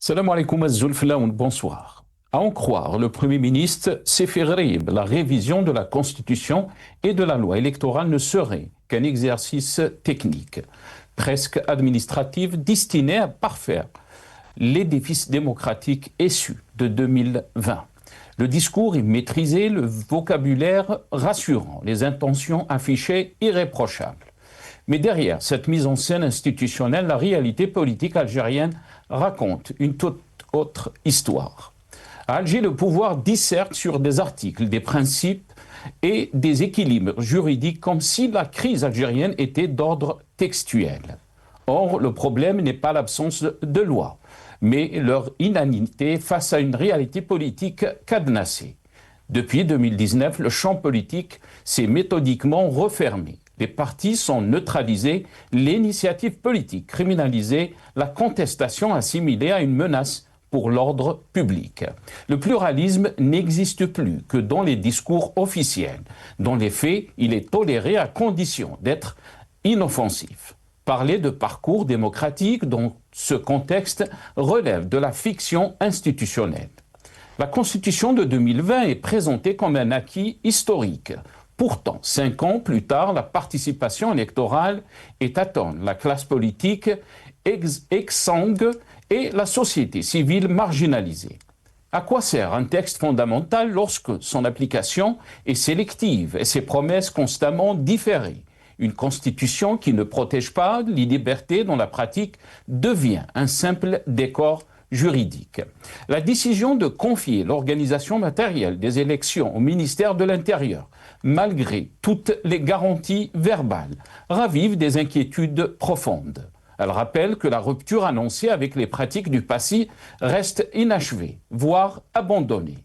Salam alaikum az-Zulflaoun, bonsoir. À en croire, le Premier ministre Sefi Ghraib, la révision de la Constitution et de la loi électorale ne serait qu'un exercice technique, presque administratif, destiné à parfaire l'édifice démocratique issu de 2020. Le discours est maîtrisé, le vocabulaire rassurant, les intentions affichées irréprochables. Mais derrière cette mise en scène institutionnelle, la réalité politique algérienne raconte une toute autre histoire. À Alger, le pouvoir disserte sur des articles, des principes et des équilibres juridiques comme si la crise algérienne était d'ordre textuel. Or, le problème n'est pas l'absence de loi, mais leur inanité face à une réalité politique cadenassée. Depuis 2019, le champ politique s'est méthodiquement refermé. Les partis sont neutralisés, l'initiative politique criminalisée, la contestation assimilée à une menace pour l'ordre public. Le pluralisme n'existe plus que dans les discours officiels. Dans les faits, il est toléré à condition d'être inoffensif. Parler de parcours démocratique dans ce contexte relève de la fiction institutionnelle. La Constitution de 2020 est présentée comme un acquis historique. Pourtant, 5 ans plus tard, la participation électorale est atteinte, la classe politique exsangue et la société civile marginalisée. À quoi sert un texte fondamental lorsque son application est sélective et ses promesses constamment différées? Une constitution qui ne protège pas les libertés dans la pratique devient un simple décor juridique. La décision de confier l'organisation matérielle des élections au ministère de l'Intérieur, malgré toutes les garanties verbales, ravive des inquiétudes profondes. Elle rappelle que la rupture annoncée avec les pratiques du passé reste inachevée, voire abandonnée.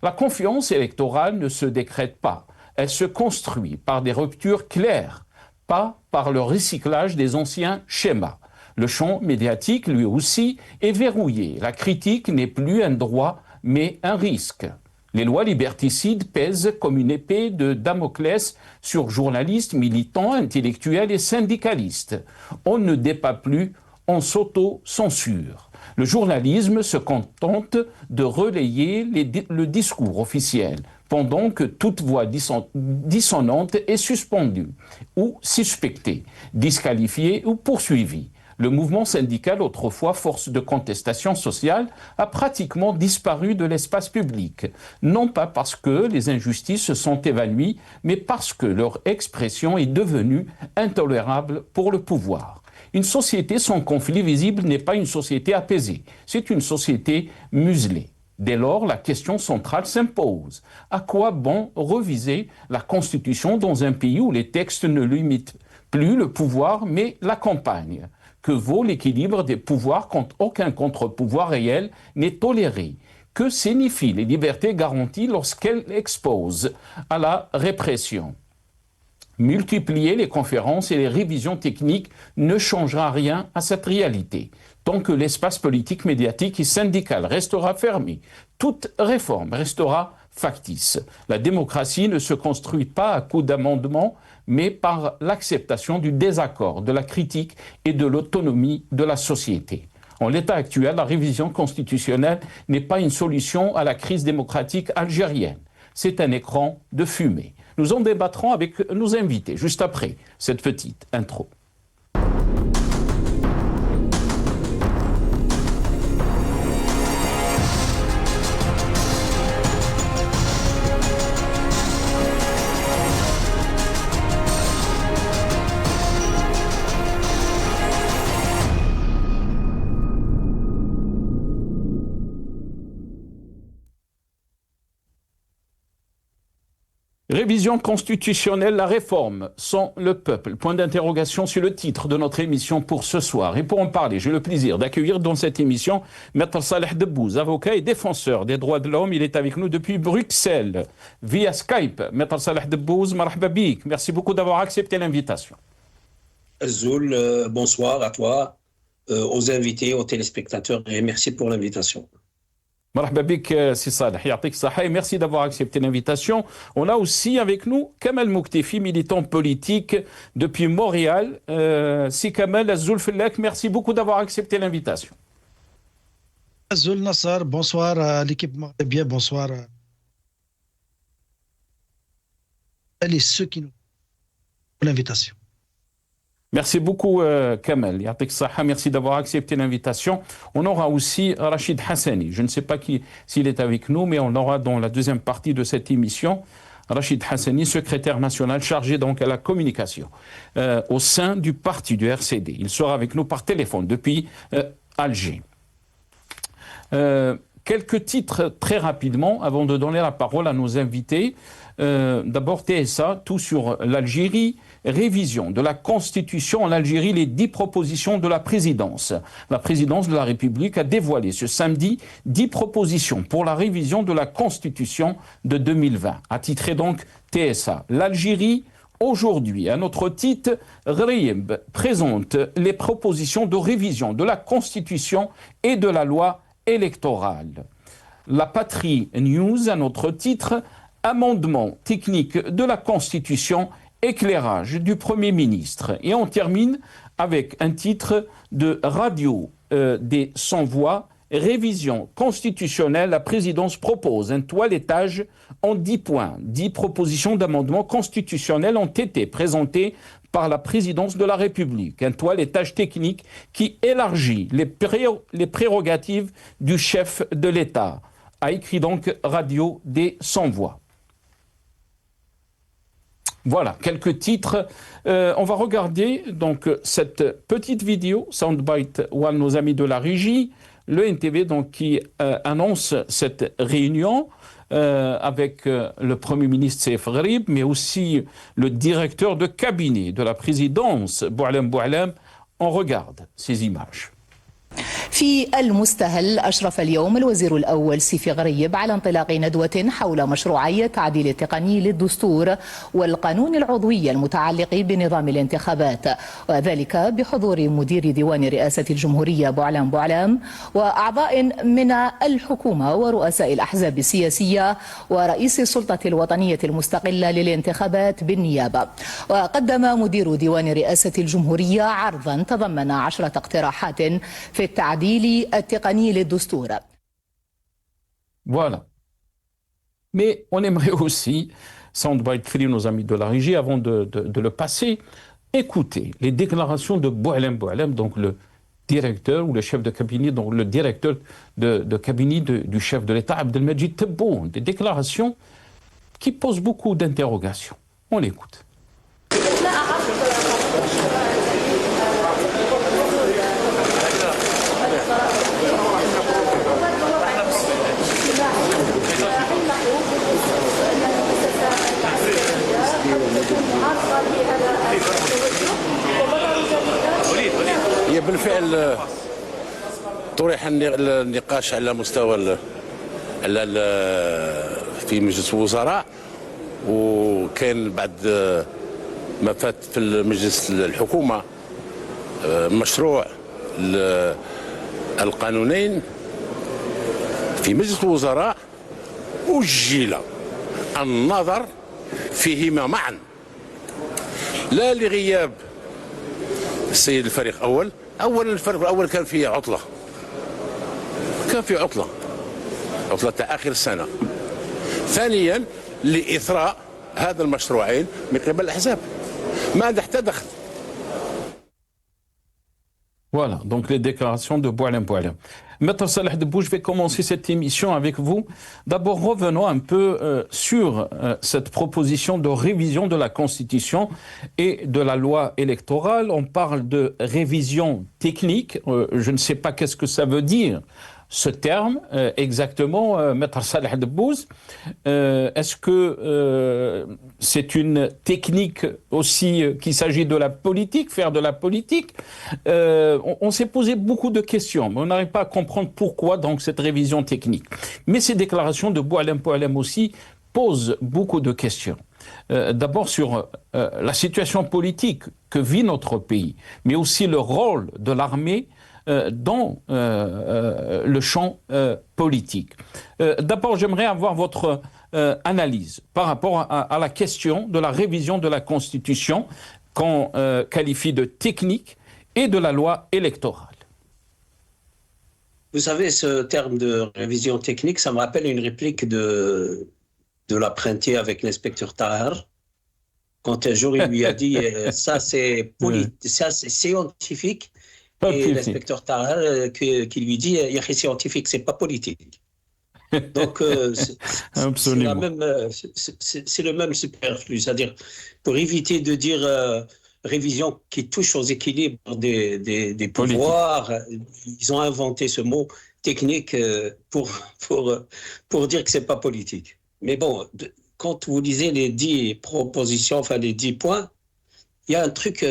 La confiance électorale ne se décrète pas, elle se construit par des ruptures claires, pas par le recyclage des anciens schémas. Le champ médiatique, lui aussi, est verrouillé. La critique n'est plus un droit, mais un risque. Les lois liberticides pèsent comme une épée de Damoclès sur journalistes, militants, intellectuels et syndicalistes. On ne débat plus, on s'auto-censure. Le journalisme se contente de relayer le discours officiel, pendant que toute voix dissonante est suspendue ou suspectée, disqualifiée ou poursuivie. Le mouvement syndical, autrefois force de contestation sociale, a pratiquement disparu de l'espace public. Non pas parce que les injustices se sont évanouies, mais parce que leur expression est devenue intolérable pour le pouvoir. Une société sans conflit visible n'est pas une société apaisée, c'est une société muselée. Dès lors, la question centrale s'impose. À quoi bon reviser la Constitution dans un pays où les textes ne limitent plus le pouvoir, mais l'accompagnent? Que vaut l'équilibre des pouvoirs quand aucun contre-pouvoir réel n'est toléré? Que signifient les libertés garanties lorsqu'elles exposent à la répression? Multiplier les conférences et les révisions techniques ne changera rien à cette réalité. Tant que l'espace politique, médiatique et syndical restera fermé, toute réforme restera factice. La démocratie ne se construit pas à coups d'amendements, mais par l'acceptation du désaccord, de la critique et de l'autonomie de la société. En l'état actuel, la révision constitutionnelle n'est pas une solution à la crise démocratique algérienne. C'est un écran de fumée. Nous en débattrons avec nos invités juste après cette petite intro. Révision constitutionnelle, la réforme sans le peuple. Point d'interrogation sur le titre de notre émission pour ce soir. Et pour en parler, j'ai le plaisir d'accueillir dans cette émission Maître Saleh Debbouz, avocat et défenseur des droits de l'homme. Il est avec nous depuis Bruxelles, via Skype. Maître Saleh Debbouz, marhaba bik. Merci beaucoup d'avoir accepté l'invitation. Zoul, bonsoir à toi, aux invités, aux téléspectateurs, et merci pour l'invitation. Marhaba bik, Si Saleh, yatik saha, et merci d'avoir accepté l'invitation. On a aussi avec nous Kamal Mouktefi, militant politique depuis Montréal. Si Kamal, Zulfellek, merci beaucoup d'avoir accepté l'invitation. Azul Nassar, bonsoir à l'équipe maghrébienne, bonsoir à ceux qui nous font l'invitation. Merci beaucoup, Kamel. Yatik Saha, merci d'avoir accepté l'invitation. On aura aussi Rachid Hassani. Je ne sais pas s'il est avec nous, mais on aura dans la deuxième partie de cette émission Rachid Hassani, secrétaire national chargé donc à la communication au sein du parti du RCD. Il sera avec nous par téléphone depuis Alger. Quelques titres très rapidement avant de donner la parole à nos invités. D'abord TSA, tout sur l'Algérie, révision de la Constitution en Algérie, les 10 propositions de la présidence. La présidence de la République a dévoilé ce samedi 10 propositions pour la révision de la Constitution de 2020, attitré donc TSA. L'Algérie, aujourd'hui, à notre titre, Ghrib présente les propositions de révision de la Constitution et de la loi électorale. La Patrie News, à notre titre, amendement technique de la Constitution, éclairage du Premier ministre. Et on termine avec un titre de Radio des Sans-Voix, révision constitutionnelle. La présidence propose un toilettage en 10 points. 10 propositions d'amendements constitutionnels ont été présentées par la présidence de la République. Un toilettage technique qui élargit les prérogatives du chef de l'État, a écrit donc Radio des Sans-Voix. Voilà, quelques titres. On va regarder donc cette petite vidéo, Soundbite One, nos amis de la régie, le NTV donc, qui annonce cette réunion avec le Premier ministre Saïf Gharib, mais aussi le directeur de cabinet de la présidence, Boualem Boualem. On regarde ces images. في المستهل أشرف اليوم الوزير الأول سيفي غريب على انطلاق ندوة حول مشروعي تعديل التقني للدستور والقانون العضوي المتعلق بنظام الانتخابات، وذلك بحضور مدير ديوان رئاسة الجمهورية بوعلام بوعلام وأعضاء من الحكومة ورؤساء الأحزاب السياسية ورئيس السلطة الوطنية المستقلة للانتخابات بالنيابة. وقدم مدير ديوان رئاسة الجمهورية عرضا تضمن 10 اقتراحات في التعديل التقني للدستور. Voilà. Mais on aimerait aussi, Soundbite Free, nos amis de la régie, avant de le passer, écouter les déclarations de Boualem Boualem, donc le directeur ou le chef de cabinet, donc le directeur de cabinet du chef de l'État, Abdelmajid Tebboune. Des déclarations qui posent beaucoup d'interrogations. On l'écoute. هي بالفعل طرح النقاش على مستوى في مجلس الوزراء، وكان بعد ما فات في مجلس الحكومة مشروع القانونين في مجلس الوزراء أجل النظر فيهما معا، لا لغياب السيد الفريق الأول. أولا الفريق الأول كان فيه عطلة، عطلة آخر السنة. ثانيا لإثراء هذا المشروعين من قبل الأحزاب، ما عنده حتى دخل. Voilà, donc les déclarations de Boualem Boualem. Maître Salah Debou, je vais commencer cette émission avec vous. D'abord, revenons un peu sur cette proposition de révision de la Constitution et de la loi électorale. On parle de révision technique. Je ne sais pas qu'est-ce que ça veut dire, ce terme, exactement, Maître Salah Debbouz. Est-ce que c'est une technique aussi qu'il s'agit de la politique, faire de la politique? On s'est posé beaucoup de questions, mais on n'arrive pas à comprendre pourquoi donc cette révision technique. Mais ces déclarations de Boualem Boualem aussi posent beaucoup de questions. D'abord sur la situation politique que vit notre pays, mais aussi le rôle de l'armée dans le champ politique. D'abord, j'aimerais avoir votre analyse par rapport à la question de la révision de la Constitution qu'on qualifie de technique et de la loi électorale. Vous savez, ce terme de révision technique, ça me rappelle une réplique de l'apprenti avec l'inspecteur Tahar, quand un jour il lui a dit ça c'est ça c'est scientifique, et l'inspecteur Tahar qui lui dit Yahi, scientifique, c'est pas politique. Donc c'est le même superflu, c'est-à-dire pour éviter de dire révision qui touche aux équilibres des pouvoirs, ils ont inventé ce mot technique pour dire que c'est pas politique. Mais bon, quand vous lisez les 10 propositions, enfin les 10 points, il y a un truc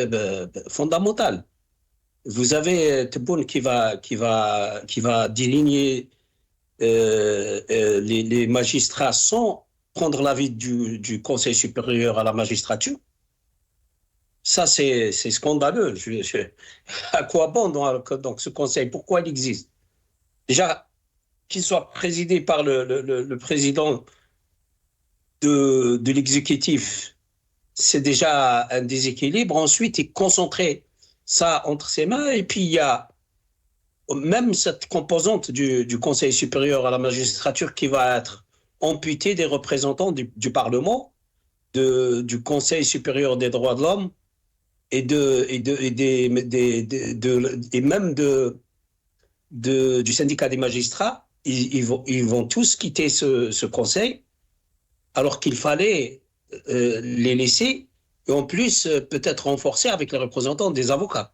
fondamental. Vous avez Tebboune qui va déligner les magistrats sans prendre l'avis du Conseil supérieur à la magistrature. Ça, c'est scandaleux. À quoi bon donc ce Conseil? Pourquoi il existe? Déjà, qu'il soit présidé par le président de l'exécutif, c'est déjà un déséquilibre. Ensuite, il concentrait ça entre ses mains. Et puis, il y a même cette composante du Conseil supérieur à la magistrature qui va être amputée des représentants du Parlement, du Conseil supérieur des droits de l'homme et même du syndicat des magistrats. Ils vont tous quitter ce Conseil, alors qu'il fallait les laisser, et en plus peut-être renforcer avec les représentants des avocats.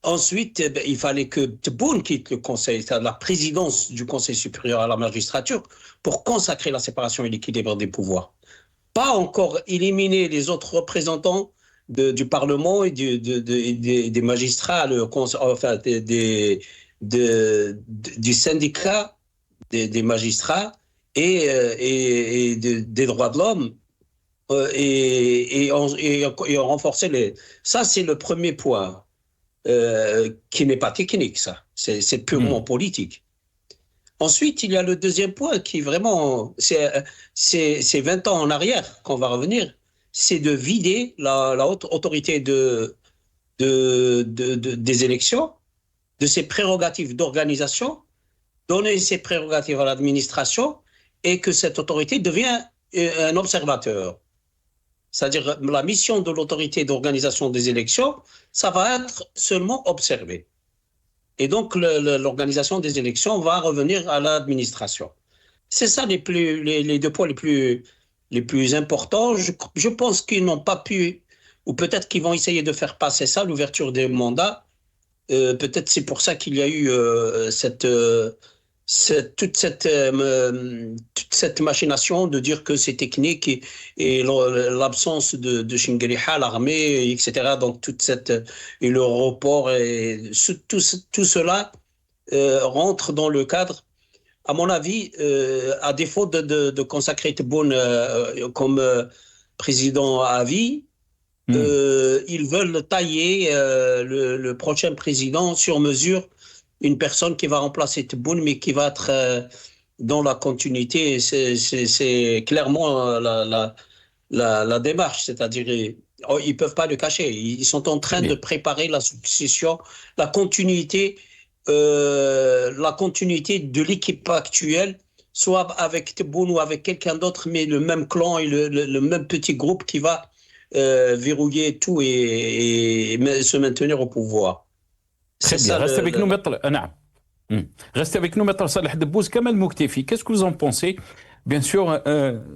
Ensuite, il fallait que Tebboune quitte le Conseil, c'est-à-dire la présidence du Conseil supérieur à la magistrature, pour consacrer la séparation et l'équilibre des pouvoirs. Pas encore éliminer les autres représentants du Parlement et des magistrats, enfin du syndicat des magistrats et des droits de l'homme, et renforcer les... Ça, c'est le premier point. Qui n'est pas technique, ça. C'est purement politique. Ensuite, il y a le deuxième point qui vraiment, c'est 20 ans en arrière qu'on va revenir, c'est de vider la haute autorité des élections, de ses prérogatives d'organisation, donner ses prérogatives à l'administration et que cette autorité devient un observateur. C'est-à-dire la mission de l'autorité d'organisation des élections, ça va être seulement observé. Et donc l'organisation des élections va revenir à l'administration. C'est ça les deux points les plus importants. Je pense qu'ils n'ont pas pu, ou peut-être qu'ils vont essayer de faire passer ça, l'ouverture des mandats. Peut-être c'est pour ça qu'il y a eu toute cette machination de dire que c'est technique et l'absence de Shingriha, l'armée, etc. Donc et le report et tout cela rentre dans le cadre, à mon avis, à défaut de consacrer Tebboune comme président à vie. Ils veulent tailler le prochain président sur mesure, une personne qui va remplacer Tebboune, mais qui va être dans la continuité. C'est clairement la démarche, c'est-à-dire ils peuvent pas le cacher. Ils sont en train de préparer la succession, la continuité de l'équipe actuelle, soit avec Tebboune ou avec quelqu'un d'autre, mais le même clan et le même petit groupe qui va verrouiller tout et se maintenir au pouvoir. Très bien. Restez avec nous, maître. Restez avec nous, maître Salah Debbouze. Kamel Mouktefi, qu'est-ce que vous en pensez? Bien sûr,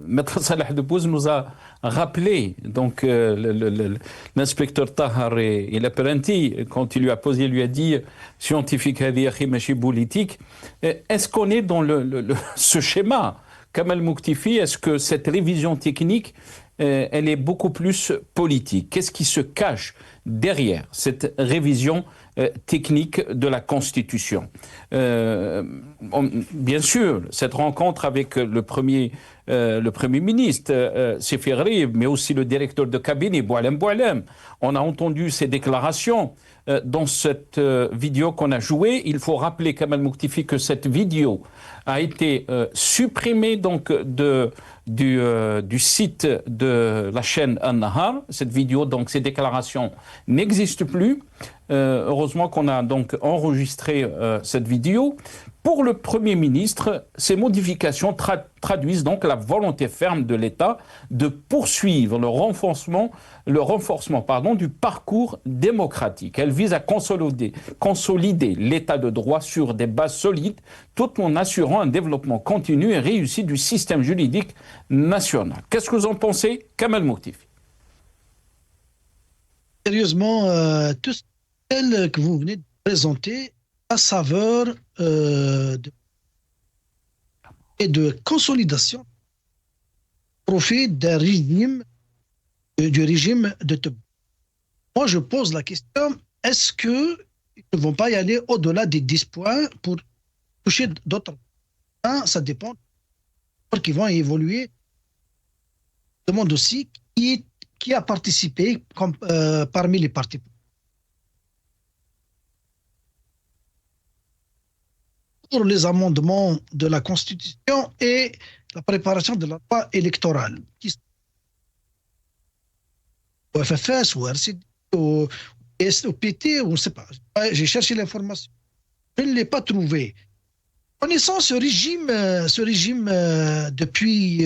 maître Salah Debbouze nous a rappelé, donc l'inspecteur Tahar et l'apprenti, quand il lui a posé, il lui a dit scientifique, politique. Est-ce qu'on est dans ce schéma, Kamel Mouktefi? Est-ce que cette révision technique, elle est beaucoup plus politique? Qu'est-ce qui se cache derrière cette révision technique de la Constitution? Bien sûr, cette rencontre avec le Premier ministre, Sefi Gharieb, mais aussi le directeur de cabinet, Boualem, on a entendu ces déclarations dans cette vidéo qu'on a jouée. Il faut rappeler, Kamal Mouktifi, que cette vidéo a été supprimée donc du site de la chaîne An-Nahar. Cette vidéo, donc ces déclarations n'existent plus. Heureusement qu'on a donc enregistré cette vidéo. Pour le Premier ministre, ces modifications traduisent donc la volonté ferme de l'État de poursuivre le renforcement du parcours démocratique. Elle vise à consolider l'État de droit sur des bases solides, tout en assurant un développement continu et réussi du système juridique national. Qu'est-ce que vous en pensez, Kamal Mouktifi? Sérieusement, tout ce que vous venez de présenter a saveur et de consolidation au profit d'un régime, du régime de Tebboune. Moi, je pose la question, est-ce qu'ils ne vont pas y aller au-delà des 10 points pour toucher d'autres points? Ça dépend. Qui vont évoluer. Je demande aussi qui a participé parmi les partis. Pour les amendements de la Constitution et la préparation de la loi électorale. Au FFS, au RCD, au PT, on ne sait pas. J'ai cherché l'information. Je ne l'ai pas trouvé. Connaissant ce régime depuis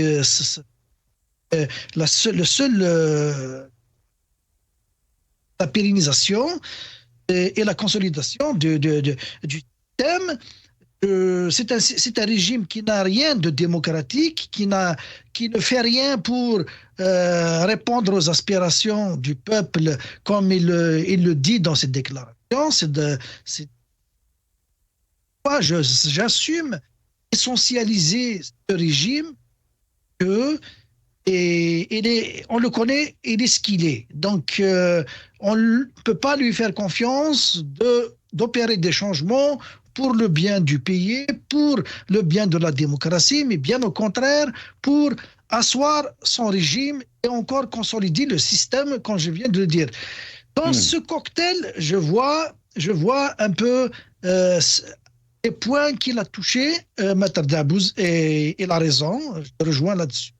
la pérennisation et la consolidation du thème, c'est un régime qui n'a rien de démocratique, qui ne fait rien pour répondre aux aspirations du peuple comme il le dit dans cette déclaration. J'assume essentialiser ce régime on le connaît, il est ce qu'il est. Donc, on ne peut pas lui faire confiance d'opérer des changements pour le bien du pays, pour le bien de la démocratie, mais bien au contraire, pour asseoir son régime et encore consolider le système, comme je viens de le dire. Dans ce cocktail, je vois un peu les points qu'il a touchés, Maître Dabouz, et il a raison, je te rejoins là-dessus.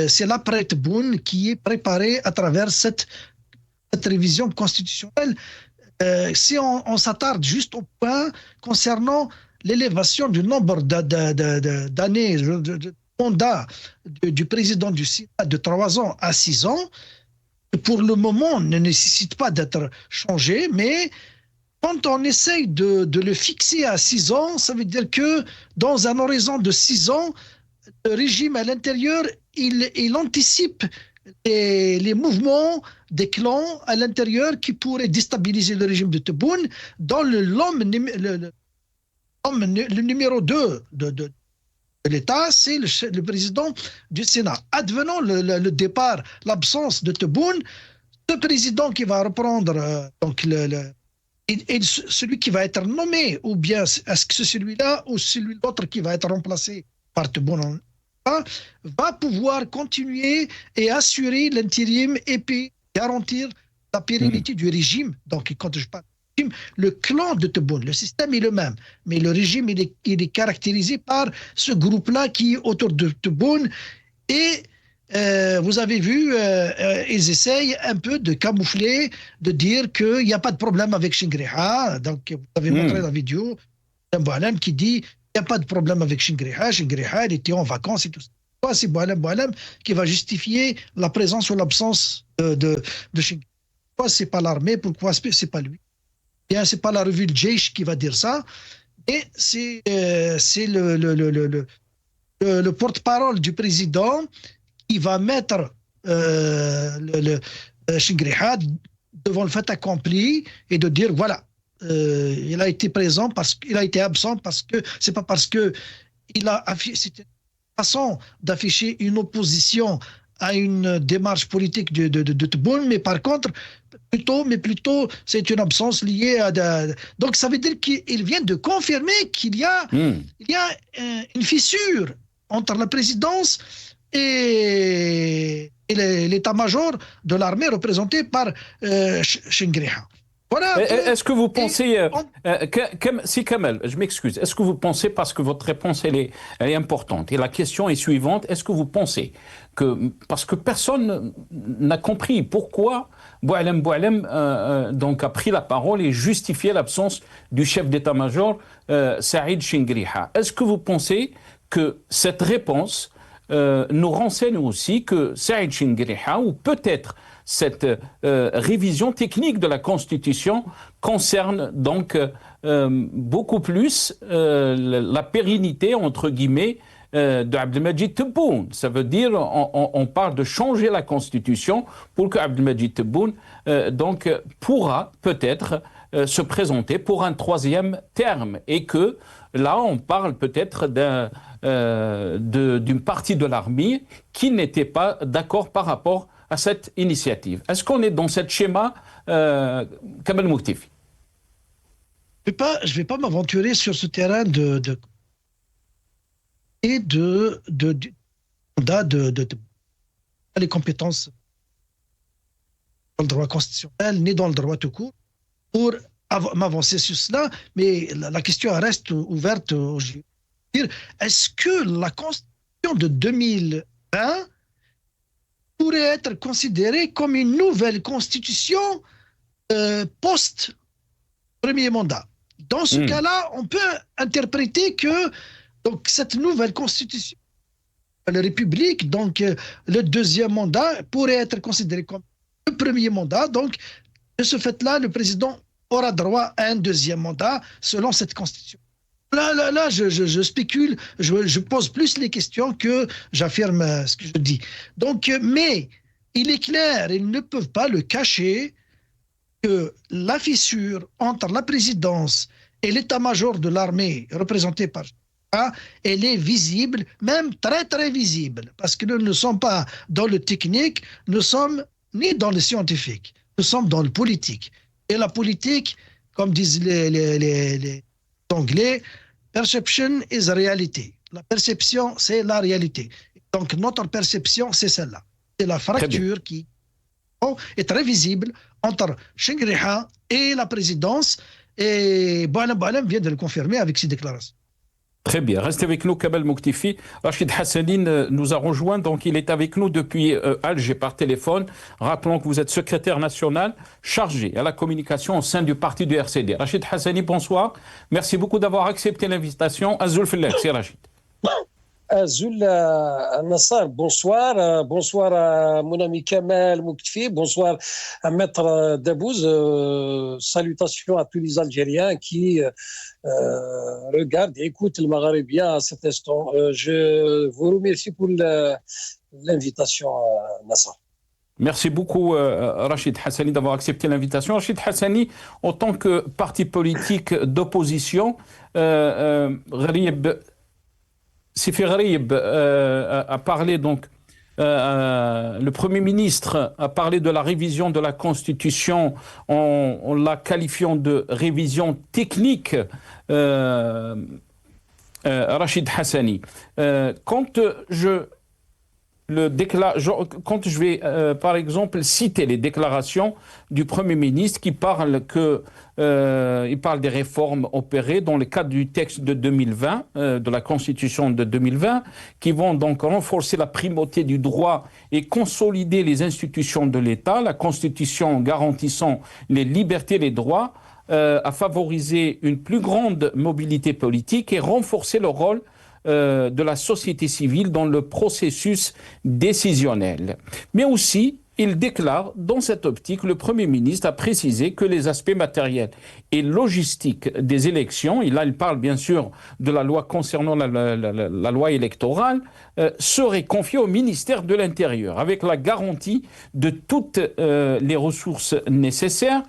C'est l'après-Tebboune qui est préparée à travers cette révision constitutionnelle. Si on s'attarde juste au point concernant l'élévation du nombre d'années de mandat du président du Sénat de 3 ans à 6 ans, pour le moment ne nécessite pas d'être changé, mais quand on essaye de le fixer à 6 ans, ça veut dire que dans un horizon de 6 ans, le régime à l'intérieur, il anticipe les mouvements des clans à l'intérieur qui pourraient déstabiliser le régime de Tebboune dans l'homme numéro 2 de l'État, c'est le président du Sénat. Advenant le départ, l'absence de Tebboune, ce président qui va reprendre celui qui va être nommé, ou bien est-ce que c'est celui-là ou celui d'autre qui va être remplacé par Tebboune, va pouvoir continuer et assurer l'intérim et puis garantir la pérennité du régime. Donc, quand je parle de régime, le clan de Tebboune, le système est le même, mais le régime, il est caractérisé par ce groupe-là qui est autour de Tebboune. Et vous avez vu, ils essayent un peu de camoufler, de dire qu'il n'y a pas de problème avec Chingriha. Donc, vous avez montré la vidéo d'un Boualem qui dit il n'y a pas de problème avec Chingriha. Chingriha, il était en vacances et tout ça. C'est Boualem qui va justifier la présence ou l'absence de Chingriha. Pourquoi c'est pas l'armée? Pourquoi c'est pas lui? Bien, c'est pas la revue Le Jaish qui va dire ça, mais c'est le porte-parole du président qui va mettre Chingriha devant le fait accompli et de dire voilà, il a été présent parce qu'il a été absent parce que c'est pas parce que c'était une façon d'afficher une opposition à une démarche politique de Tebboune, mais par contre plutôt c'est une absence liée à donc ça veut dire qu'il vient de confirmer qu'il y a une fissure entre la présidence et l'état-major de l'armée représenté par Chingriha. Voilà. Est-ce que vous pensez, si Kamel, je m'excuse, est-ce que vous pensez, parce que votre réponse elle est importante, et la question est suivante, est-ce que vous pensez que, parce que personne n'a compris pourquoi Boualem donc a pris la parole et justifié l'absence du chef d'état-major Saïd Chinguiriha, est-ce que vous pensez que cette réponse nous renseigne aussi que Saïd Chinguiriha, ou peut-être cette révision technique de la Constitution, concerne donc beaucoup plus la pérennité, entre guillemets, de Abdelmadjid Tebboune. Ça veut dire, on parle de changer la Constitution pour que Abdelmadjid Tebboune donc pourra peut-être se présenter pour un troisième terme, et que là on parle peut-être d'une partie de l'armée qui n'était pas d'accord par rapport à cette initiative. Est-ce qu'on est dans ce schéma, Kamel Mouktifi? Je ne vais pas m'aventurer sur ce terrain de les compétences dans le droit constitutionnel, ni dans le droit tout court, pour m'avancer sur cela, mais la question reste ouverte aujourd'hui. Est-ce que la Constitution de 2020 pourrait être considérée comme une nouvelle Constitution post-premier mandat? Dans ce cas-là, on peut interpréter que donc, cette nouvelle Constitution de la République, donc le deuxième mandat, pourrait être considéré comme le premier mandat. Donc, de ce fait-là, le président aura droit à un deuxième mandat selon cette Constitution. Là, je spécule, je pose plus les questions que j'affirme ce que je dis. Donc, mais il est clair, ils ne peuvent pas le cacher, que la fissure entre la présidence et l'état-major de l'armée représenté par elle est visible, même très très visible, parce que nous ne sommes pas dans le technique, nous sommes ni dans le scientifique, nous sommes dans le politique. Et la politique, comme disent les Anglais, perception is reality. La perception, c'est la réalité. Donc notre perception, c'est celle-là. C'est la fracture qui est très visible entre Chinguiriha et la présidence, et Boualem vient de le confirmer avec ses déclarations. Très bien. Restez avec nous, Kamel Mouktifi. Rachid Hassani nous a rejoint, donc il est avec nous depuis Alger par téléphone. Rappelons que vous êtes secrétaire national chargé à la communication au sein du parti du RCD. Rachid Hassani, bonsoir. Merci beaucoup d'avoir accepté l'invitation. Azoul Fellek, c'est Rachid. Azoul Nassar, bonsoir. Bonsoir à mon ami Kamel Mouktifi. Bonsoir à Maître Dabouz. Salutations à tous les Algériens qui regardent et écoutent le Maghrébien à cet instant. Je vous remercie pour l'invitation, Nassar. Merci beaucoup, Rachid Hassani, d'avoir accepté l'invitation. Rachid Hassani, en tant que parti politique d'opposition, Sifi Gharib a parlé, donc, le Premier ministre a parlé de la révision de la Constitution en la qualifiant de révision technique, Rachid Hassani. Quand je vais, par exemple, citer les déclarations du Premier ministre qui parle il parle des réformes opérées dans le cadre du texte de 2020, de la Constitution de 2020, qui vont donc renforcer la primauté du droit et consolider les institutions de l'État, la Constitution garantissant les libertés et les droits, à favoriser une plus grande mobilité politique et renforcer le rôle de la société civile dans le processus décisionnel. Mais aussi, il déclare, dans cette optique, le Premier ministre a précisé que les aspects matériels et logistiques des élections, et là il parle bien sûr de la loi concernant la loi électorale, seraient confiés au ministère de l'Intérieur, avec la garantie de toutes les ressources nécessaires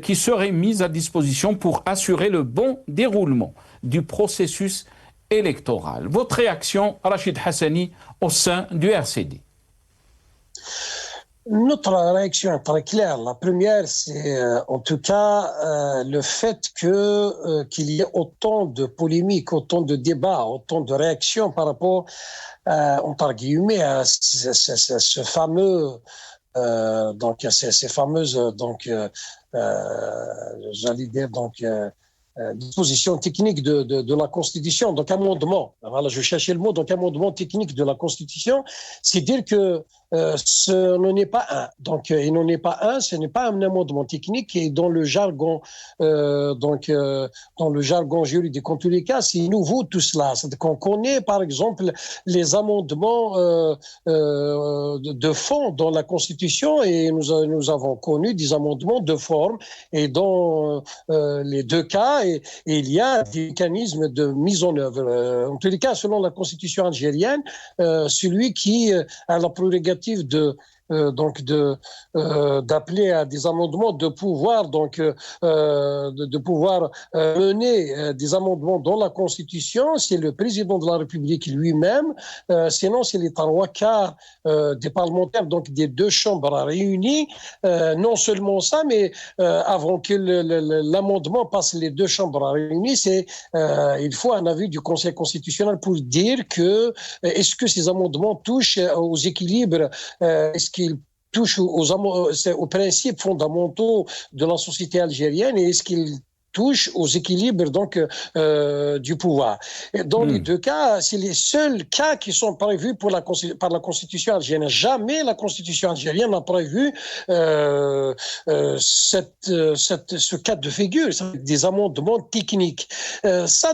qui seraient mises à disposition pour assurer le bon déroulement du processus électoral. Votre réaction, Rachid Hassani, au sein du RCD? Notre réaction est très claire. La première, c'est en tout cas le fait qu'il y ait autant de polémiques, autant de débats, autant de réactions par rapport, entre guillemets, à ce fameux donc ces fameuses j'allais dire dispositions techniques de la Constitution, donc amendement. Voilà, je cherchais le mot, donc amendement technique de la Constitution, c'est dire que ce n'en est pas un. Donc, il n'en est pas un, ce n'est pas un amendement technique et dans le jargon, dans le jargon juridique, en tous les cas, c'est nouveau tout cela. C'est qu'on connaît, par exemple, les amendements de fond dans la Constitution et nous avons connu des amendements de forme et dans les deux cas, et il y a des mécanismes de mise en œuvre. En tous les cas, selon la Constitution algérienne, celui qui a la prérogative d'appeler à des amendements, de pouvoir mener des amendements dans la Constitution, c'est le président de la République lui-même. Sinon, c'est les 3/4 des parlementaires, donc des deux chambres réunies. Non seulement ça, mais avant que l'amendement passe les deux chambres réunies, il faut un avis du Conseil constitutionnel pour dire que est-ce que ces amendements touchent aux équilibres, est-ce qu'ils touchent aux principes fondamentaux de la société algérienne et est-ce qu'ils touche aux équilibres du pouvoir. Et dans les deux cas, c'est les seuls cas qui sont prévus par la Constitution algérienne. Jamais la Constitution algérienne n'a prévu ce cas de figure, des amendements techniques. Ça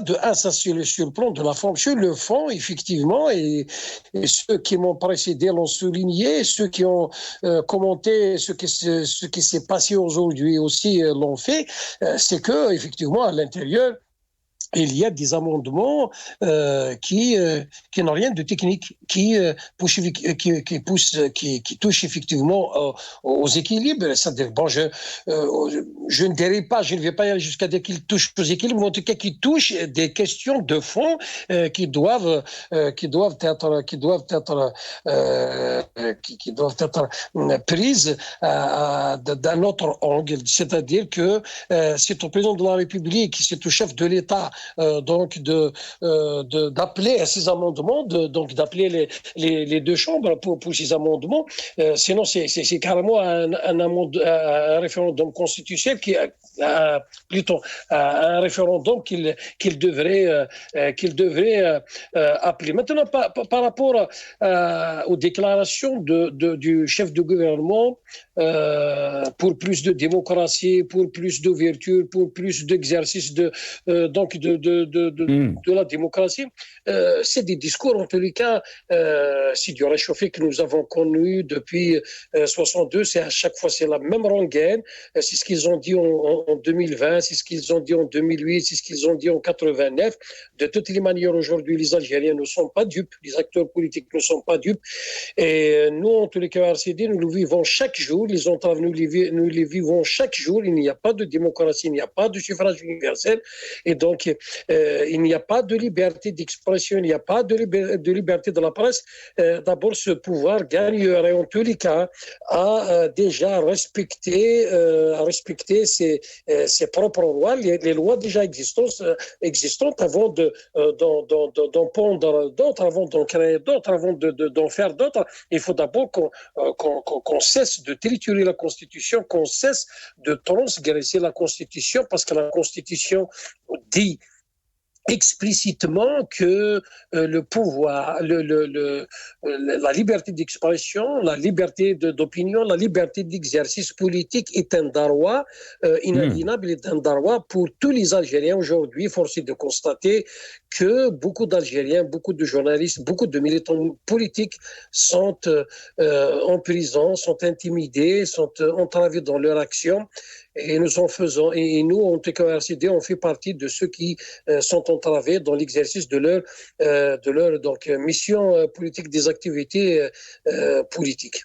sur le plan de la forme. Sur le fond, effectivement, et ceux qui m'ont précédé l'ont souligné, ceux qui ont commenté ce qui s'est passé aujourd'hui aussi l'ont fait, c'est que effectivement, à l'intérieur, il y a des amendements qui n'ont rien de technique, qui touchent effectivement aux équilibres. C'est-à-dire, bon, je ne dirais pas, je ne vais pas aller jusqu'à dire qu'ils touchent aux équilibres, mais en tout cas qui touchent des questions de fond qui doivent être prises d'un autre angle. C'est-à-dire que c'est au président de la République, c'est au chef de l'État d'appeler à ces amendements, d'appeler les deux chambres pour ces amendements. Sinon, c'est carrément un référendum constitutionnel plutôt un référendum qu'il devrait appeler. Maintenant, par rapport aux déclarations du chef de gouvernement pour plus de démocratie, pour plus d'ouverture, pour plus d'exercice de la démocratie, c'est des discours en tous les cas, c'est du réchauffé que nous avons connu depuis 62, c'est à chaque fois c'est la même rengaine, c'est ce qu'ils ont dit en 2020, c'est ce qu'ils ont dit en 2008, c'est ce qu'ils ont dit en 89. De toutes les manières, aujourd'hui, les Algériens ne sont pas dupes, les acteurs politiques ne sont pas dupes, et nous, en tous les cas, RCD, nous le vivons chaque jour, les entraves, nous les vivons chaque jour, il n'y a pas de démocratie, il n'y a pas de suffrage universel, et donc il n'y a pas de liberté d'expression, il n'y a pas de liberté de la presse. D'abord, ce pouvoir gagnerait en tous les cas à déjà respecter ses propres lois, les lois déjà existantes avant d'en pondre d'autres, avant d'en créer d'autres, avant d'en faire d'autres. Il faut d'abord qu'on cesse de triturer la Constitution, qu'on cesse de transgresser la Constitution, parce que la Constitution dit explicitement que le pouvoir, la liberté d'expression, la liberté d'opinion, la liberté d'exercice politique est un droit inaliénable, est un droit pour tous les Algériens. Aujourd'hui, force est de constater que beaucoup d'Algériens, beaucoup de journalistes, beaucoup de militants politiques sont en prison, sont intimidés, sont entravés dans leur action. Et nous en tout cas RCD, on fait partie de ceux qui sont entravés dans l'exercice de leur mission politique, des activités politiques.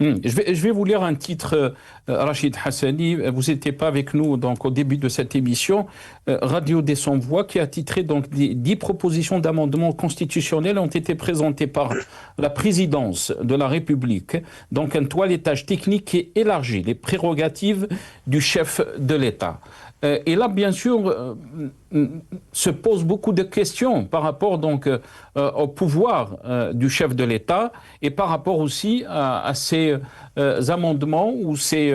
Je vais vous lire un titre, Rachid Hassani. Vous n'étiez pas avec nous donc, au début de cette émission. Radio des Sans-Voix, qui a titré donc 10 propositions d'amendements constitutionnels ont été présentées par la présidence de la République. Donc un toilettage technique qui élargit les prérogatives du chef de l'État. Et là, bien sûr, se posent beaucoup de questions par rapport donc au pouvoir du chef de l'État et par rapport aussi à ces amendements ou ces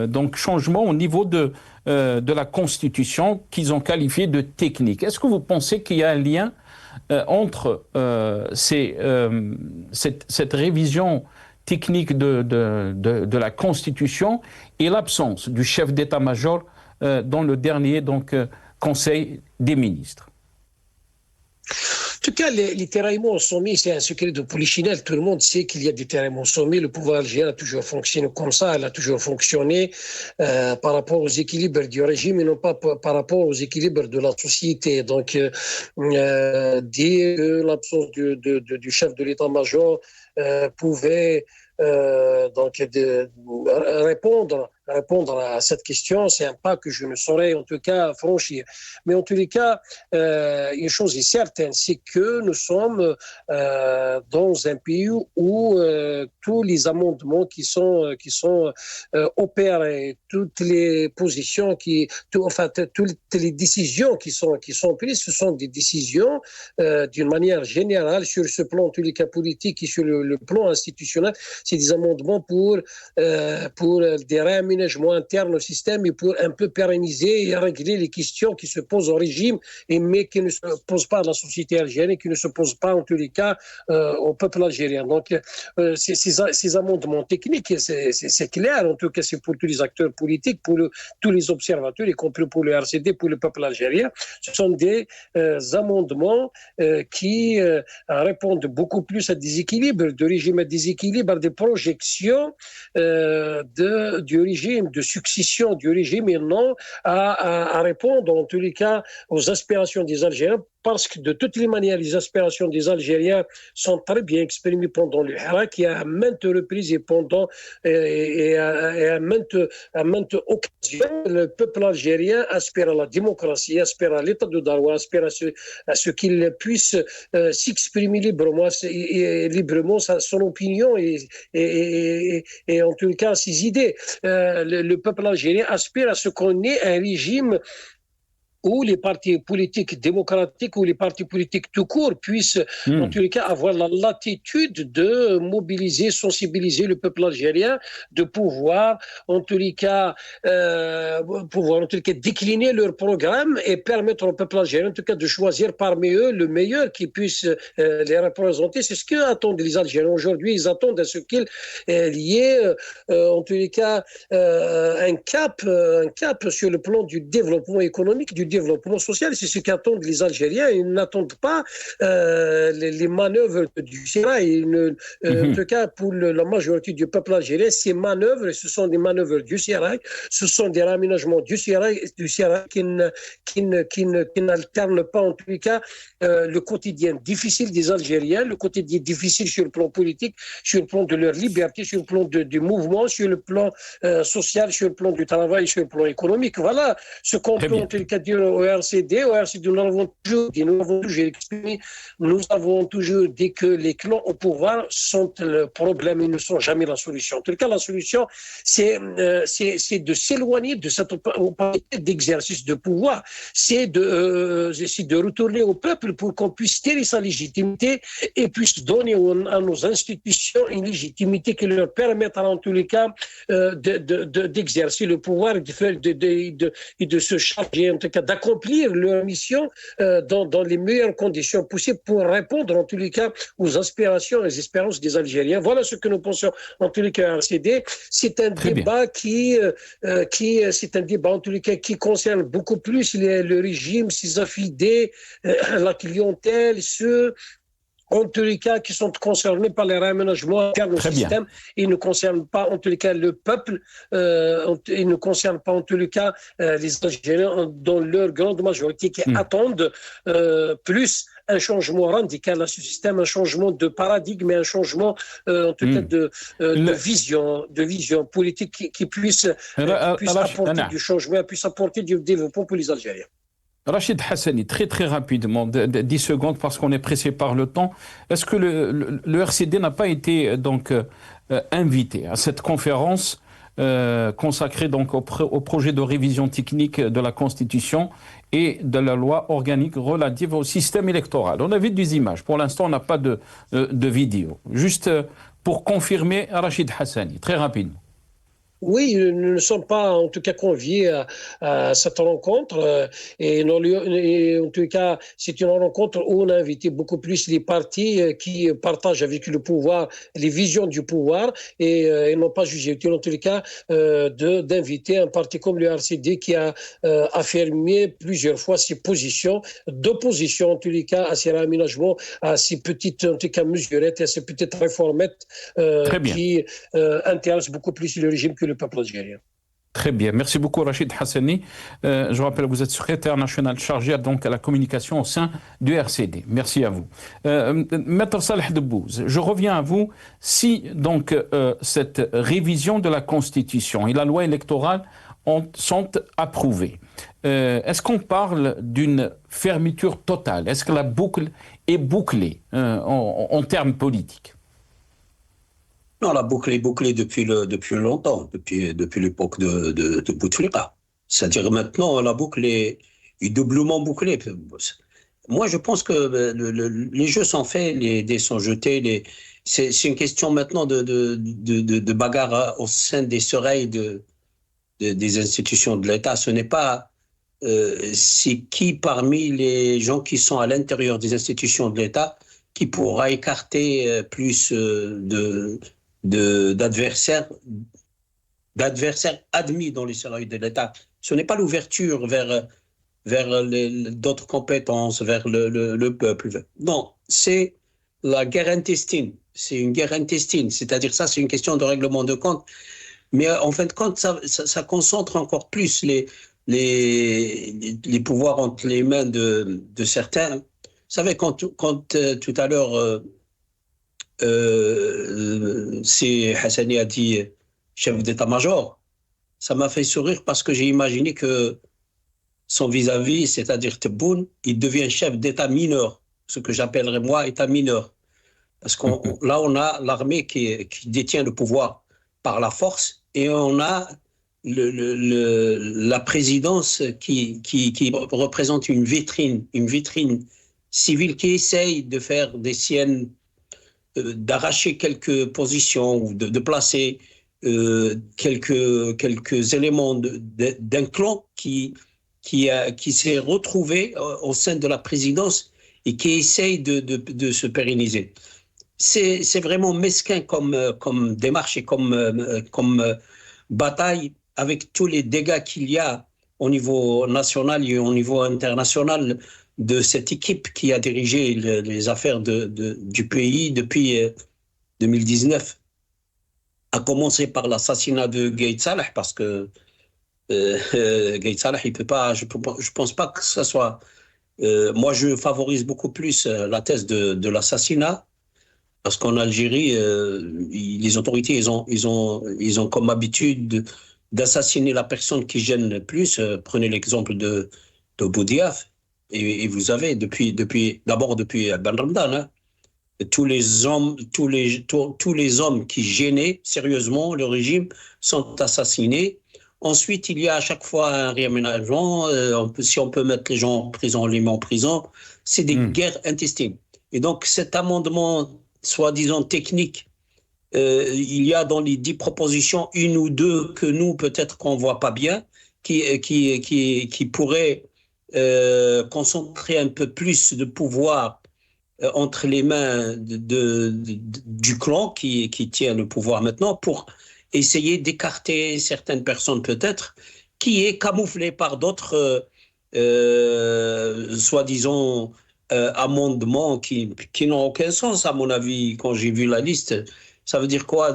donc changements au niveau de la Constitution qu'ils ont qualifié de technique. Est-ce que vous pensez qu'il y a un lien entre cette révision technique de la Constitution et l'absence du chef d'état-major dans le dernier donc, Conseil des ministres? En tout cas, les tiraillements au sommet, c'est un secret de polichinelle. Tout le monde sait qu'il y a des tiraillements au sommet. Le pouvoir algérien a toujours fonctionné comme ça. Elle a toujours fonctionné par rapport aux équilibres du régime et non pas par rapport aux équilibres de la société. Donc, dès que l'absence du chef de l'état-major pouvait donc répondre à cette question, c'est un pas que je ne saurais en tout cas franchir. Mais en tous les cas, une chose est certaine, c'est que nous sommes dans un pays où tous les amendements qui sont opérés, toutes les positions toutes les décisions qui sont prises, ce sont des décisions d'une manière générale sur ce plan en tous les cas politique et sur le plan institutionnel. C'est des amendements pour des réaménagements internes au système et pour un peu pérenniser et régler les questions qui se posent au régime, mais qui ne se posent pas à la société algérienne, qui ne se posent pas en tous les cas au peuple algérien. Donc ces amendements techniques, c'est clair, en tout cas c'est pour tous les acteurs politiques, pour tous les observateurs, y compris pour le RCD, pour le peuple algérien. Ce sont des amendements qui répondent beaucoup plus à des équilibres de régime, à des équilibres, à des projections du régime, de succession du régime, et non à répondre en tous les cas aux aspirations des Algériens, parce que de toutes les manières, les aspirations des Algériens sont très bien exprimées pendant le Hirak et à maintes reprises et à maintes occasions. Le peuple algérien aspire à la démocratie, aspire à l'état de droit, aspire à ce qu'il puisse s'exprimer librement son opinion et en tout cas ses idées. Le peuple algérien aspire à ce qu'on ait un régime où les partis politiques démocratiques ou les partis politiques tout court puissent, en tous les cas, avoir la latitude de mobiliser, sensibiliser le peuple algérien, de pouvoir, en tous les cas, décliner leur programme et permettre au peuple algérien, en tout cas, de choisir parmi eux le meilleur qui puisse les représenter. C'est ce qu'attendent les Algériens aujourd'hui. Ils attendent à ce qu'il y ait, en tous les cas, un cap sur le plan du développement économique, du développement social. C'est ce qu'attendent les Algériens. Ils n'attendent pas les manœuvres du Sérail. En tout cas, pour la majorité du peuple algérien, ces manœuvres, ce sont des manœuvres du Sérail, ce sont des raménagements du Sérail qui n'alternent pas, en tout cas, le quotidien difficile des Algériens, le quotidien difficile sur le plan politique, sur le plan de leur liberté, sur le plan du mouvement, sur le plan social, sur le plan du travail, sur le plan économique. Voilà ce qu'on peut, en tout cas, dire au RCD. Au RCD, nous avons toujours exprimé, nous avons toujours dit que les clans au pouvoir sont le problème, ils ne sont jamais la solution. En tout cas, la solution, c'est de s'éloigner de cette opacité d'exercice de pouvoir, c'est de retourner au peuple pour qu'on puisse tirer sa légitimité et puisse donner à nos institutions une légitimité qui leur permettra en tous les cas d'exercer le pouvoir et de se charger, en tout cas d'accomplir leur mission dans les meilleures conditions possibles pour répondre en tous les cas aux aspirations et aux espérances des Algériens. Voilà ce que nous pensons en tous les cas à RCD. C'est un débat c'est un débat en tous les cas qui concerne beaucoup plus le régime, ses affidés, la clientèle, ceux en tous les cas qui sont concernés par les réaménagements internes au système. Ils ne concernent pas en tous les cas le peuple, ils ne concernent pas en tous les cas les Algériens dans leur grande majorité qui attendent plus un changement radical à ce système, un changement de paradigme et un changement en tout cas de vision politique qui puisse apporter du changement, puisse apporter du développement pour les Algériens. Rachid Hassani, très très rapidement, 10 secondes parce qu'on est pressé par le temps. Est-ce que le RCD n'a pas été donc invité à cette conférence consacré donc au projet de révision technique de la Constitution et de la loi organique relative au système électoral. On a vu des images. Pour l'instant, on n'a pas de vidéo. Juste pour confirmer, Rachid Hassani, très rapidement. Oui, nous ne sommes pas en tout cas conviés à cette rencontre et en tout cas c'est une rencontre où on a invité beaucoup plus les partis qui partagent avec le pouvoir les visions du pouvoir et ils n'ont pas jugé utile en tout cas d'inviter un parti comme le RCD qui a affirmé plusieurs fois ses positions d'opposition en tous les cas à ces réaménagements, à ces petites en tout cas mesurettes et à ces petites réformettes qui intéressent beaucoup plus le régime que le peuple algérien. Très bien. Merci beaucoup, Rachid Hassani. Je rappelle, vous êtes secrétaire national chargé donc à la communication au sein du RCD. Merci à vous. Maître Saleh Debbouze, je reviens à vous. Si donc cette révision de la Constitution et la loi électorale sont approuvées, est-ce qu'on parle d'une fermeture totale? Est-ce que la boucle est bouclée en termes politiques? Non, la boucle est bouclée depuis longtemps, depuis l'époque de Bouteflika. C'est-à-dire maintenant, la boucle est doublement bouclée. Moi, je pense que les jeux sont faits, les dés sont jetés. C'est une question maintenant de bagarre au sein des sereilles des institutions de l'État. Ce n'est pas c'est qui parmi les gens qui sont à l'intérieur des institutions de l'État qui pourra écarter plus d'adversaires admis dans les salariés de l'État. Ce n'est pas l'ouverture vers d'autres compétences, vers le peuple. Non, c'est la guerre intestine. C'est une guerre intestine. C'est-à-dire ça, c'est une question de règlement de compte. Mais en fin de compte, ça concentre encore plus les pouvoirs entre les mains de certains. Vous savez, quand tout à l'heure, Hassani a dit chef d'état-major, ça m'a fait sourire parce que j'ai imaginé que son vis-à-vis, c'est-à-dire Tebboune, il devient chef d'état mineur, ce que j'appellerais moi état mineur. Parce que là, on a l'armée qui détient le pouvoir par la force et on a la présidence qui représente une vitrine civile qui essaye de faire des siennes, d'arracher quelques positions ou de placer quelques éléments d'un clan qui s'est retrouvé au sein de la présidence et qui essaye de se pérenniser. C'est vraiment mesquin comme démarche et comme bataille, avec tous les dégâts qu'il y a au niveau national et au niveau international de cette équipe qui a dirigé les affaires du pays depuis 2019. À commencer par l'assassinat de Gaïd Salah, parce que Gaïd Salah, il peut pas, je pense pas que ça soit... moi, je favorise beaucoup plus la thèse de l'assassinat, parce qu'en Algérie, les autorités, ils ont comme habitude d'assassiner la personne qui gêne le plus. Prenez l'exemple de Boudiaf. Et vous avez, d'abord depuis Ben Ramdan, hein, tous les hommes qui gênaient sérieusement le régime sont assassinés. Ensuite, il y a à chaque fois un réaménagement. Si on peut mettre les gens en prison, on les met en prison. C'est des guerres intestines. Et donc, cet amendement, soi-disant technique, il y a dans les 10 propositions, une ou deux que nous, peut-être qu'on ne voit pas bien, qui pourraient concentrer un peu plus de pouvoir entre les mains du clan qui tient le pouvoir maintenant, pour essayer d'écarter certaines personnes peut-être, qui est camouflé par d'autres soi-disant amendements qui n'ont aucun sens à mon avis. Quand j'ai vu la liste, ça veut dire quoi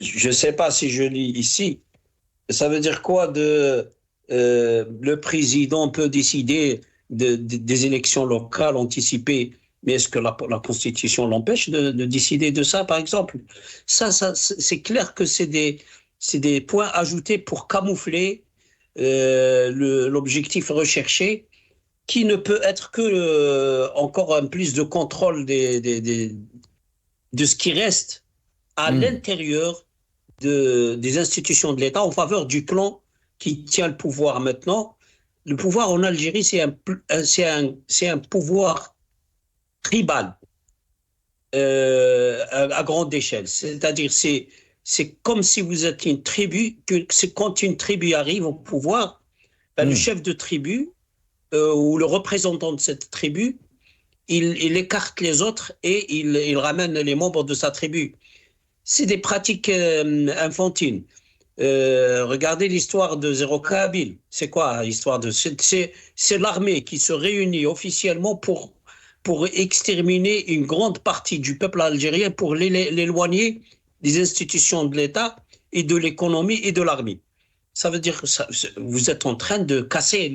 je sais pas si je lis ici, ça veut dire quoi le président peut décider des élections locales anticipées, mais est-ce que la Constitution l'empêche de décider de ça, par exemple? Ça c'est clair que c'est des points ajoutés pour camoufler l'objectif recherché, qui ne peut être que encore un plus de contrôle de ce qui reste à l'intérieur des institutions de l'État en faveur du clan qui tient le pouvoir maintenant. Le pouvoir en Algérie, c'est un pouvoir tribal à grande échelle. C'est-à-dire, c'est comme si vous êtes une tribu, c'est quand une tribu arrive au pouvoir, le chef de tribu ou le représentant de cette tribu, il écarte les autres et il ramène les membres de sa tribu. C'est des pratiques enfantines. Regardez l'histoire de Zéro Kabylie. C'est quoi l'histoire de... C'est l'armée qui se réunit officiellement pour exterminer une grande partie du peuple algérien, pour l'éloigner des institutions de l'État et de l'économie et de l'armée. Ça veut dire que vous êtes en train de casser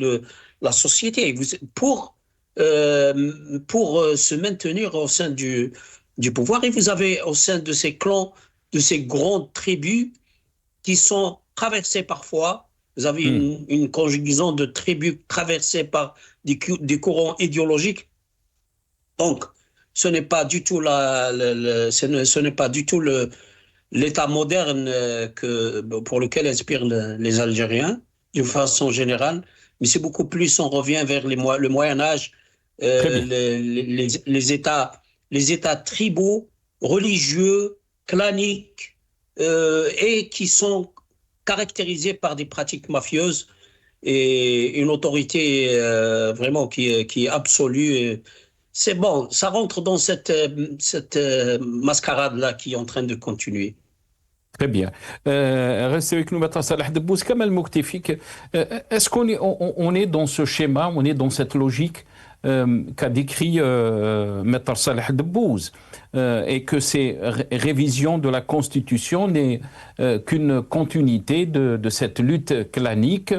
la société pour se maintenir au sein du pouvoir. Et vous avez au sein de ces clans, de ces grandes tribus qui sont traversées parfois, vous avez une conjugaison de tribus traversées par des courants idéologiques. Donc, ce n'est pas du tout l'État moderne pour lequel inspirent les Algériens, d'une façon générale, mais c'est beaucoup plus, on revient vers le Moyen-Âge, les États tribaux, religieux, claniques, et qui sont caractérisés par des pratiques mafieuses et une autorité vraiment qui est absolue. C'est bon, ça rentre dans cette mascarade-là qui est en train de continuer. Très bien. Restez avec nous, Maître Salah Debbouz. Kamal Mouktefik, est-ce qu'on est dans ce schéma, on est dans cette logique qu'a décrit Maître Salah Debbouz, et que ces révisions de la Constitution n'est qu'une continuité de cette lutte clanique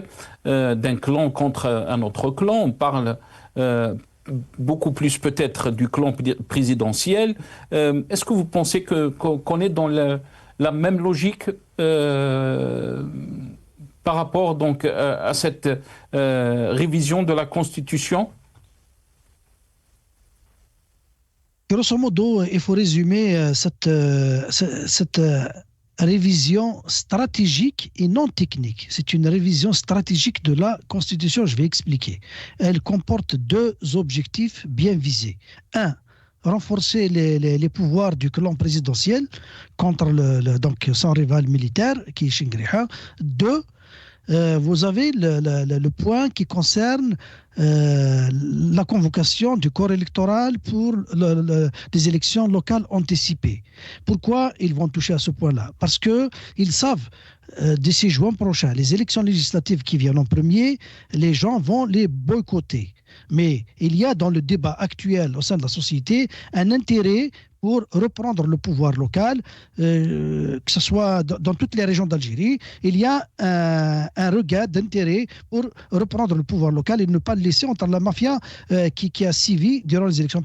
d'un clan contre un autre clan. On parle beaucoup plus peut-être du clan présidentiel. Est-ce que vous pensez qu'on est dans la même logique par rapport donc à cette révision de la Constitution? Grosso modo, il faut résumer cette révision stratégique et non technique. C'est une révision stratégique de la Constitution, je vais expliquer. Elle comporte deux objectifs bien visés. Un, renforcer les pouvoirs du clan présidentiel contre donc son rival militaire, qui est Chingriha. Deux, vous avez le point qui concerne la convocation du corps électoral pour des élections locales anticipées. Pourquoi ils vont toucher à ce point-là? Parce qu'ils savent, d'ici juin prochain, les élections législatives qui viennent en premier, les gens vont les boycotter. Mais il y a dans le débat actuel au sein de la société un intérêt pour reprendre le pouvoir local, que ce soit dans toutes les régions d'Algérie. Il y a un regain d'intérêt pour reprendre le pouvoir local et ne pas le laisser entre la mafia qui a sévi durant les élections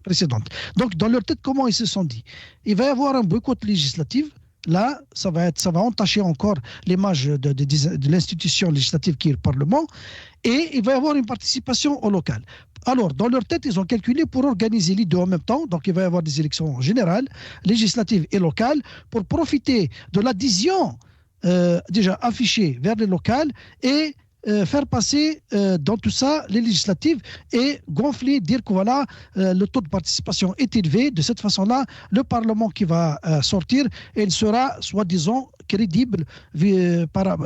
précédentes. Donc, dans leur tête, comment ils se sont dit? Il va y avoir un boycott législatif. Là, ça va entacher encore l'image de l'institution législative qui est le Parlement, et il va y avoir une participation au local. Alors, dans leur tête, ils ont calculé pour organiser les deux en même temps. Donc, il va y avoir des élections générales, législatives et locales, pour profiter de l'adhésion déjà affichée vers les locales et faire passer dans tout ça les législatives et gonfler, dire que voilà, le taux de participation est élevé. De cette façon-là, le Parlement qui va sortir, il sera, soi-disant,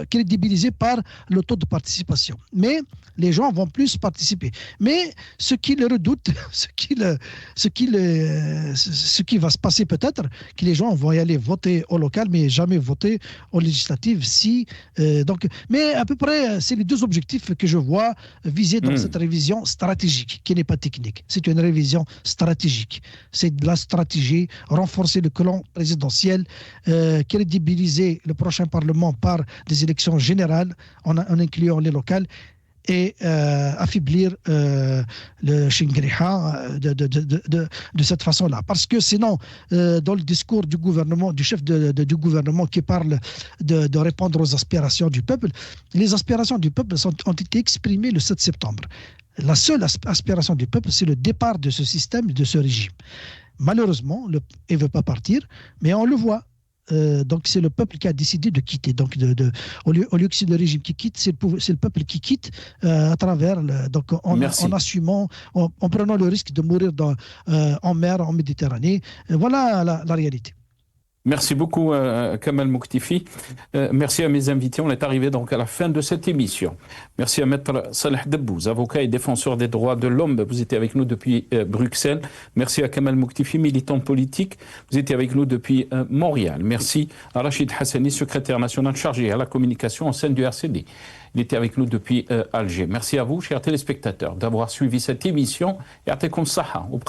crédibilisé par le taux de participation. Mais les gens vont plus participer. Mais ce qu'ils redoutent, ce qui va se passer peut-être, que les gens vont y aller voter au local, mais jamais voter aux législatives. Mais à peu près, c'est les deux objectifs que je vois visés dans cette révision stratégique, qui n'est pas technique. C'est une révision stratégique. C'est de la stratégie, renforcer le clan présidentiel, crédibiliser le prochain Parlement par des élections générales en incluant les locales et affaiblir le Chingriha de cette façon-là. Parce que sinon, dans le discours du gouvernement, du chef du gouvernement qui parle de répondre aux aspirations du peuple, les aspirations du peuple ont été exprimées le 7 septembre. La seule aspiration du peuple, c'est le départ de ce système, de ce régime. malheureusement, il ne veut pas partir, mais on le voit. Donc c'est le peuple qui a décidé de quitter. Donc au lieu que c'est le régime qui quitte, c'est le peuple qui quitte à travers, en assumant, en prenant le risque de mourir en mer, en Méditerranée. Voilà la réalité. Merci beaucoup, Kamal Mouktifi. Merci à mes invités. On est arrivé donc à la fin de cette émission. Merci à Maître Saleh Debbouz, avocat et défenseur des droits de l'homme. Vous étiez avec nous depuis Bruxelles. Merci à Kamal Mouktifi, militant politique. Vous étiez avec nous depuis Montréal. Merci à Rachid Hassani, secrétaire national chargé à la communication au sein du RCD. Il était avec nous depuis Alger. Merci à vous, chers téléspectateurs, d'avoir suivi cette émission. Et à saha, au